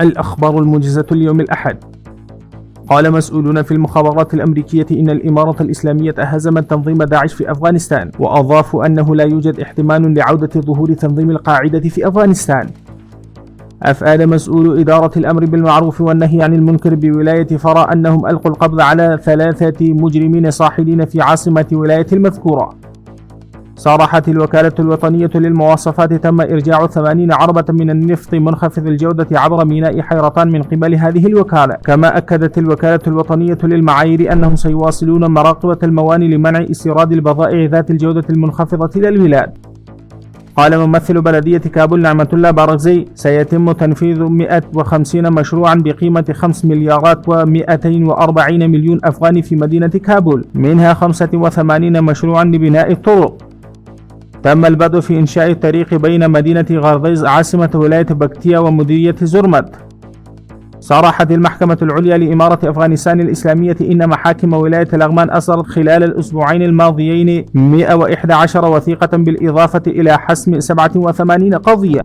الأخبار الموجزة اليوم الأحد. قال مسؤولون في المخابرات الأمريكية إن الإمارة الإسلامية هزمت تنظيم داعش في أفغانستان، وأضافوا أنه لا يوجد احتمال لعودة ظهور تنظيم القاعدة في أفغانستان. أفاد مسؤول إدارة الأمر بالمعروف والنهي عن المنكر بولاية فرا أنهم ألقوا القبض على 3 مجرمين صاحلين في عاصمة ولاية المذكورة. صرحت الوكالة الوطنية للمواصفات تم إرجاع 80 عربة من النفط منخفض الجودة عبر ميناء حيرتان من قبل هذه الوكالة. كما أكدت الوكالة الوطنية للمعايير أنهم سيواصلون مراقبة الموانئ لمنع استيراد البضائع ذات الجودة المنخفضة إلى البلاد. قال ممثل بلدية كابول نعمة الله بارغزي سيتم تنفيذ 150 مشروعا بقيمة 5 مليارات و240 مليون أفغاني في مدينة كابول، منها 85 مشروعا لبناء الطرق. تم البدء في إنشاء الطريق بين مدينة غرديز عاصمة ولاية بكتيا ومديرية زرمت. صرحت المحكمة العليا لإمارة أفغانستان الإسلامية إن محاكم ولاية لغمان أصدرت خلال الأسبوعين الماضيين 111 وثيقة بالإضافة إلى حسم 87 قضية.